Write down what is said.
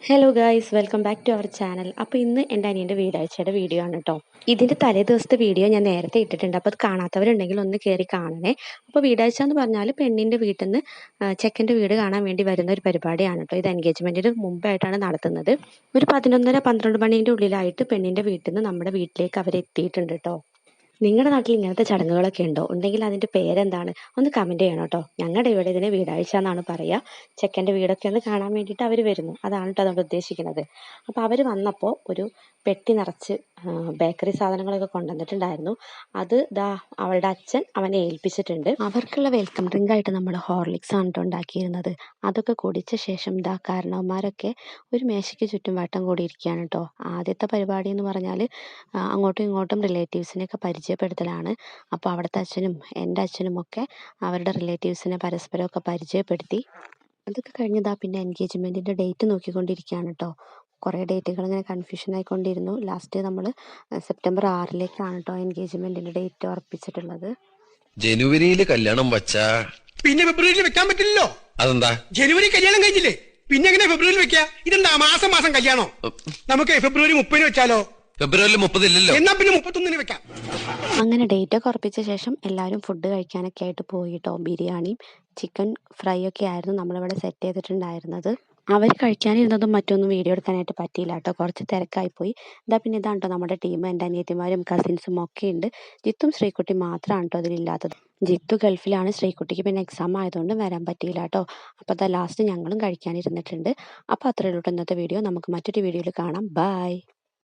Hello guys, welcome back to our channel. അപ്പോൾ ഇന്ന് എൻ്റെ അനിയൻ്റെ വീടാഴ്ചയുടെ വീഡിയോ ആണ് കേട്ടോ. ഇതിൻ്റെ തലേ ദിവസത്തെ വീഡിയോ ഞാൻ നേരത്തെ ഇട്ടിട്ടുണ്ട്. അപ്പോൾ അത് കാണാത്തവരുണ്ടെങ്കിൽ ഒന്ന് കയറി കാണണേ. അപ്പോൾ വീടാഴ്ച എന്ന് പറഞ്ഞാൽ പെണ്ണിൻ്റെ വീട്ടിൽ നിന്ന് ചെക്കൻ്റെ വീട് കാണാൻ വേണ്ടി വരുന്ന ഒരു പരിപാടിയാണ് കേട്ടോ. ഇത് എൻഗേജ്മെൻറ്റിന് മുമ്പായിട്ടാണ് നടത്തുന്നത്. ഒരു 11:30-12 മണീൻ്റെ ഉള്ളിലായിട്ട് പെണ്ണിൻ്റെ വീട്ടിൽ നിന്ന് നമ്മുടെ വീട്ടിലേക്ക് അവരെത്തിയിട്ടുണ്ട് കേട്ടോ. നിങ്ങളുടെ നാട്ടിൽ ഇങ്ങനത്തെ ചടങ്ങുകളൊക്കെ ഉണ്ടോ? ഉണ്ടെങ്കിൽ അതിൻ്റെ പേരെന്താണ്? ഒന്ന് കമൻറ്റ് ചെയ്യണം കേട്ടോ. ഞങ്ങളുടെ ഇവിടെ ഇതിനെ വീടാഴ്ച എന്നാണ് പറയുക. ചെക്കൻ്റെ വീടൊക്കെ ഒന്ന് കാണാൻ വേണ്ടിയിട്ട് അവർ വരുന്നു. അതാണ് കേട്ടോ അതുകൊണ്ട് ഉദ്ദേശിക്കുന്നത്. അപ്പോൾ അവർ വന്നപ്പോൾ ഒരു പെട്ടി നിറച്ച് ബേക്കറി സാധനങ്ങളൊക്കെ കൊണ്ടുവന്നിട്ടുണ്ടായിരുന്നു. അത് ദാ അവളുടെ അച്ഛൻ അവനെ ഏൽപ്പിച്ചിട്ടുണ്ട്. അവർക്കുള്ള വെൽക്കം ഡ്രിങ്ക് ആയിട്ട് നമ്മൾ ഹോർലിക്സ് ആണ് കേട്ടോ ഉണ്ടാക്കിയിരുന്നത്. അതൊക്കെ കുടിച്ച ശേഷം ദാ കാരണവന്മാരൊക്കെ ഒരു മേശയ്ക്ക് ചുറ്റും വട്ടം കൂടിയിരിക്കുകയാണ് കേട്ടോ. ആദ്യത്തെ പരിപാടി എന്ന് പറഞ്ഞാൽ അങ്ങോട്ടും ഇങ്ങോട്ടും റിലേറ്റീവ്സിനെയൊക്കെ പരിചയപ്പെടുത്തലാണ്. അപ്പോൾ അവിടുത്തെ അച്ഛനും എൻ്റെ അച്ഛനും ഒക്കെ അവരുടെ റിലേറ്റീവ്സിനെ പരസ്പരമൊക്കെ പരിചയപ്പെടുത്തി. അതൊക്കെ കഴിഞ്ഞതാ പിന്നെ എൻഗേജ്മെൻറ്റിൻ്റെ ഡേറ്റ് നോക്കിക്കൊണ്ടിരിക്കുകയാണ് കേട്ടോ. കുറേ ഡേറ്റുകൾ ഇങ്ങനെ കൺഫ്യൂഷൻ ആയിക്കൊണ്ടിരുന്നു. ലാസ്റ്റ് നമ്മൾ സെപ്റ്റംബർ 6-ലേക്കാണ് കേട്ടോ എൻഗേജ്മെൻറ്റിൻ്റെ ഡേറ്റ് ഉറപ്പിച്ചിട്ടുള്ളത്. ജനുവരിയിൽ കല്യാണം വച്ചാ പിന്നെ ഫെബ്രുവരിയിൽ വെക്കാൻ പറ്റില്ലല്ലോ. അതെന്താ? ജനുവരി കല്യാണം കഴിഞ്ഞില്ലേ, പിന്നെ എങ്ങനെ ഫെബ്രുവരിയിൽ വെക്കാ? ഇതെന്താ മാസം മാസം കല്യാണോ? നമുക്ക് ഫെബ്രുവരി 30 വെച്ചാലോ? ഫെബ്രുവരിയിൽ 30 ഇല്ലല്ലോ. എന്നാ പിന്നെ 31 വെക്കാം. അങ്ങനെ ഡേറ്റൊക്കെ ഉറപ്പിച്ച ശേഷം എല്ലാവരും ഫുഡ് കഴിക്കാനൊക്കെ ആയിട്ട് പോയി കേട്ടോ. ബിരിയാണിയും ചിക്കൻ ഫ്രൈ ഒക്കെ ആയിരുന്നു നമ്മളിവിടെ സെറ്റ് ചെയ്തിട്ടുണ്ടായിരുന്നത്. അവർ കഴിക്കാനിരുന്നതും മറ്റൊന്നും വീഡിയോ എടുക്കാനായിട്ട് പറ്റിയില്ല കേട്ടോ. കുറച്ച് തിരക്കായിപ്പോയി. പിന്നെ ഇതാണ് കേട്ടോ നമ്മുടെ ടീം. എൻ്റെ അനിയത്തിമാരും കസിൻസും ഒക്കെ ഉണ്ട്. ജിത്തും ശ്രീകുട്ടി മാത്രമാണ് കേട്ടോ അതിലില്ലാത്തത്. ജിത്തു ഗൾഫിലാണ്. ശ്രീകുട്ടിക്ക് പിന്നെ എക്സാം ആയതുകൊണ്ട് വരാൻ പറ്റിയില്ല കേട്ടോ. അപ്പോൾ ലാസ്റ്റ് ഞങ്ങളും കഴിക്കാനിരുന്നിട്ടുണ്ട്. അപ്പോൾ അത്രയേ ഉള്ളൂ ഇന്നത്തെ വീഡിയോ. നമുക്ക് മറ്റൊരു വീഡിയോയിൽ കാണാം. ബൈ.